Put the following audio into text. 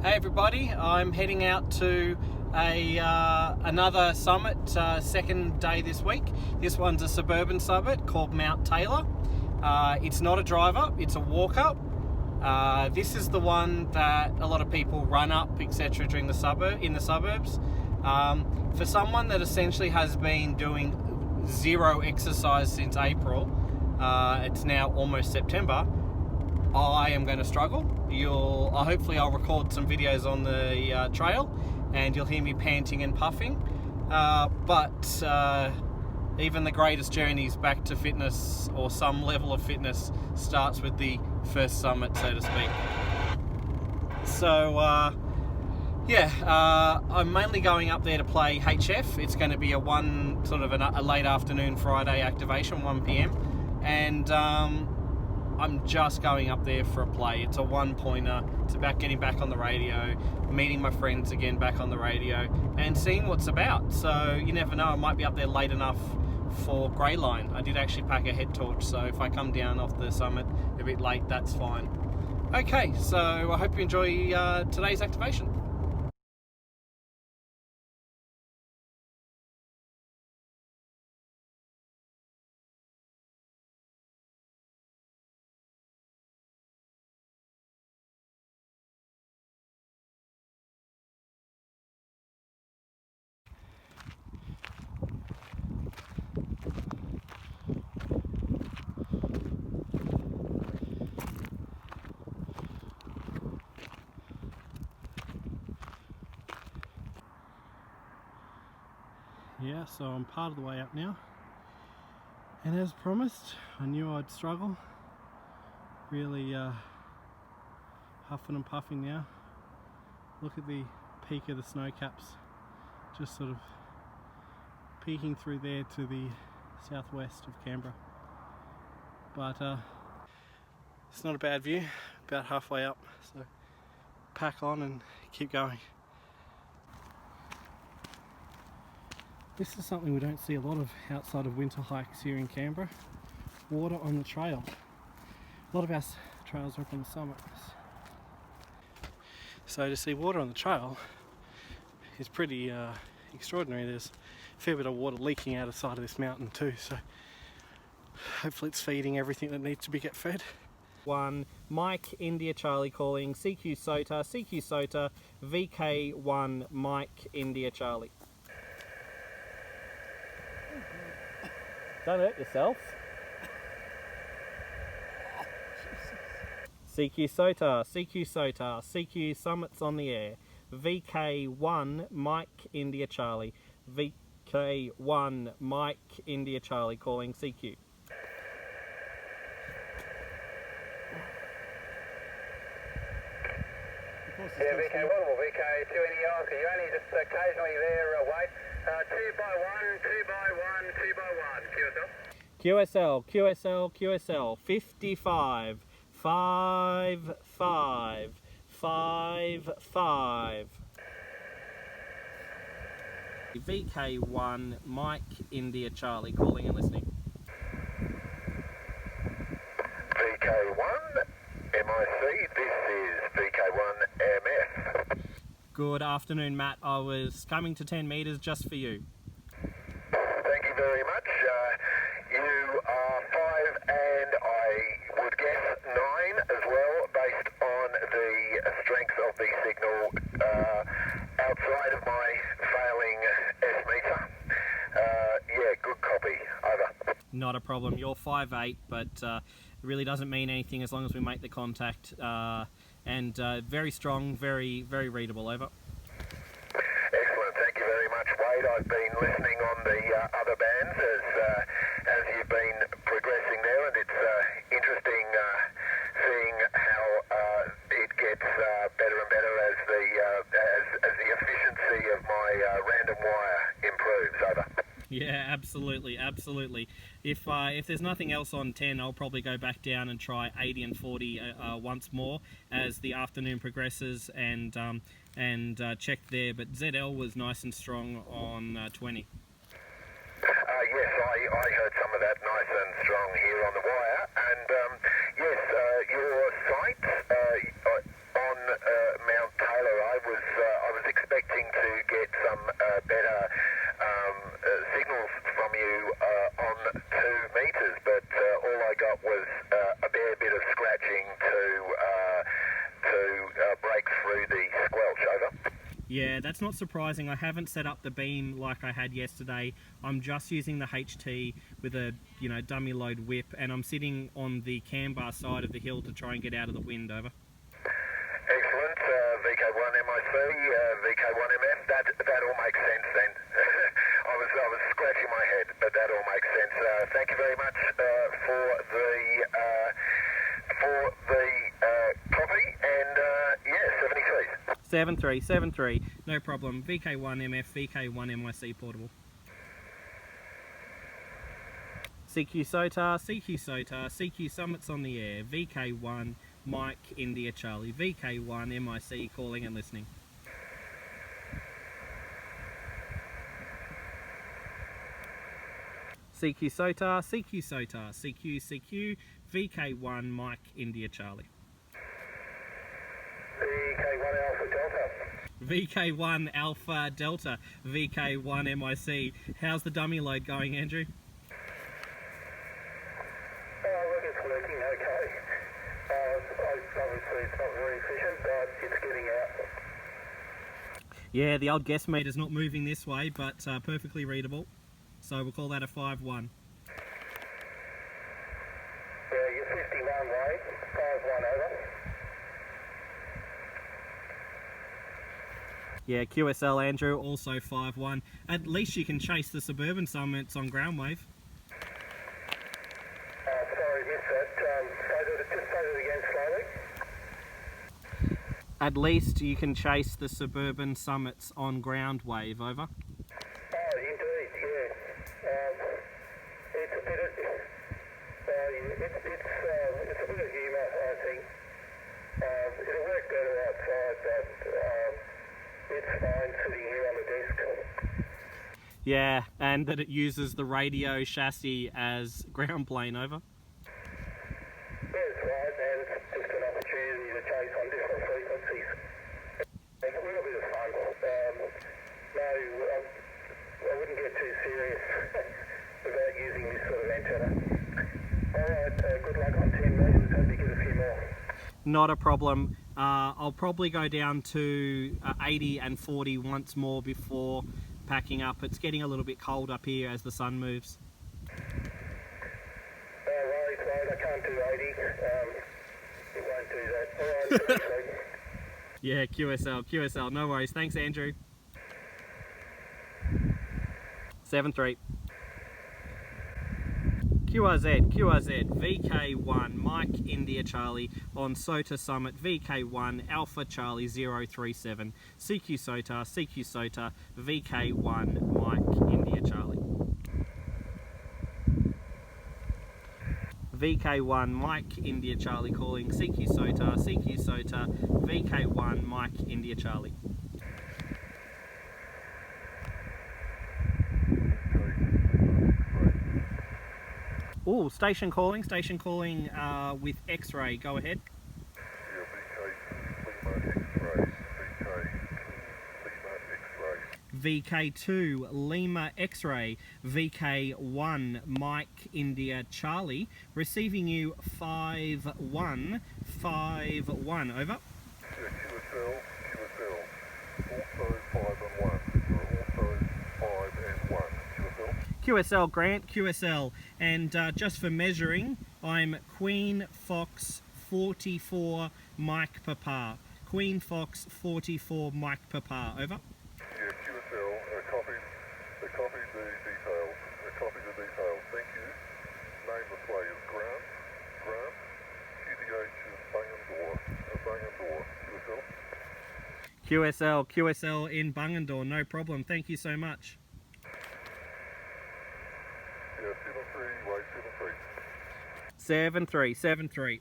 Hey everybody, I'm heading out to another summit, second day this week. This one's a suburban summit called Mount Taylor. It's not a drive up, it's a walk up. This is the one that a lot of people run up, etc. in the suburbs. For someone that essentially has been doing zero exercise since April, it's now almost September, I am going to struggle. Hopefully I'll record some videos on the trail and you'll hear me panting and puffing. But even the greatest journeys back to fitness or some level of fitness starts with the first summit, so to speak. So I'm mainly going up there to play HF. It's going to be a late afternoon Friday activation, 1 p.m. and I'm just going up there for a play. It's a one-pointer. It's about getting back on the radio, meeting my friends again back on the radio, and seeing what's about. So you never know, I might be up there late enough for Grey Line. I did actually pack a head torch, so if I come down off the summit a bit late, that's fine. Okay, so I hope you enjoy today's activation. Yeah, so I'm part of the way up now, and as promised, I knew I'd struggle. Really huffing and puffing now. Look at the peak of the snow caps, just sort of peeking through there to the southwest of Canberra. But it's not a bad view, about halfway up, so pack on and keep going. This is something we don't see a lot of outside of winter hikes here in Canberra. Water on the trail. A lot of our trails are up on the summits. So to see water on the trail is pretty extraordinary. There's a fair bit of water leaking out of the side of this mountain too, so hopefully it's feeding everything that needs to get fed. 1 Mike India Charlie calling, CQ SOTA, VK1 Mike India Charlie. Don't hurt yourself. CQ SOTA, CQ Summits on the air. VK1 Mike India Charlie. VK1 Mike India Charlie calling CQ. Yeah, VK1 or VK2 any else? You're only just occasionally there, wait. 2 by 1, 2 by 1, 2 by 1. QSL, 55, 5, 5, 5, 5. VK1 Mike India Charlie calling and listening. VK1 MIC, this is VK1 MF. Good afternoon, Matt. I was coming to 10 metres just for you. Thank you very much. You are 5 and I would guess 9 as well, based on the strength of the signal outside of my failing S-meter. Yeah, good copy. Over. Not a problem. You're 5'8", but it really doesn't mean anything as long as we make the contact. And very strong, very, very readable. Over. Excellent. Thank you very much, Wade. I've been listening on the other bands as you've been progressing there, and it's interesting seeing how it gets better and better as the efficiency of my random wire improves. Over. Yeah, absolutely. If there's nothing else on 10, I'll probably go back down and try 80 and 40 once more as the afternoon progresses and check there. But ZL was nice and strong on 20. Yes, I heard some of that nice and strong here on the wire, and yes, your site on Mount Taylor, Yeah, that's not surprising. I haven't set up the beam like I had yesterday. I'm just using the HT with a dummy load whip, and I'm sitting on the cam bar side of the hill to try and get out of the wind. Over. Excellent. VK1 MIC, VK1MF, that all makes sense then. I was scratching my head, but that all makes sense. Thank you very much for the copy, and yeah, 73s. 73. No problem. VK1MF, VK1MIC portable. CQ SOTAR, CQ SOTAR, CQ Summits on the air, VK1, Mike, India, Charlie, VK1, MIC calling and listening. CQ SOTAR, CQ SOTAR, CQ, VK1, Mike, India, Charlie. VK1 Alpha Delta. VK1 Alpha Delta, VK1 MIC. How's the dummy load going, Andrew? Look, it's working okay. Obviously, it's not very efficient, but it's getting out. Yeah, the old guess meter's not moving this way, but perfectly readable. So we'll call that a 5-1. Yeah, you're 51 Wade, 5-1 over. Yeah, QSL Andrew, also 5-1. At least you can chase the Suburban Summits on ground wave. Sorry, missed that. Just say that again slowly. At least you can chase the Suburban Summits on ground wave. Over. Oh, indeed, yeah. It's a bit of it's a bit of humour, I think. It'll work better outside, but it's fine sitting here on the desk. Yeah, and that it uses the radio chassis as ground plane. Over. That's right, and it's just an opportunity to chase on different frequencies. And a little bit of fun. I wouldn't get too serious about using this sort of antenna. Alright, good luck on 10 metres, hope you get a few more. Not a problem. I'll probably go down to 80 and 40 once more before packing up. It's getting a little bit cold up here as the sun moves. No worries, mate, I can't do 80. It won't do that. Alright, Yeah, QSL, no worries. Thanks, Andrew. 7-3. QRZ, VK1, Mike, India, Charlie, on SOTA Summit, VK1, Alpha, Charlie, 037, CQ SOTA, VK1, Mike, India, Charlie. VK1, Mike, India, Charlie calling, CQ SOTA, VK1, Mike, India, Charlie. Oh, station calling with X-ray. Go ahead. VK2 Lima X-ray, VK1 Mike India Charlie, receiving you 5-1, 5-1, over. QSL, also 5 and 1, also 5 and 1, QSL. QSL Grant, QSL, and just for measuring, I'm Queen Fox 44 Mike Papa. Queen Fox 44 Mike Papa, over. Yeah, QSL, copy the details, thank you. Name display is Grant, QDH is Bungendore, QSL. QSL in Bungendore, no problem, thank you so much. Yeah, 7-3, wait, 7-3. 7-3.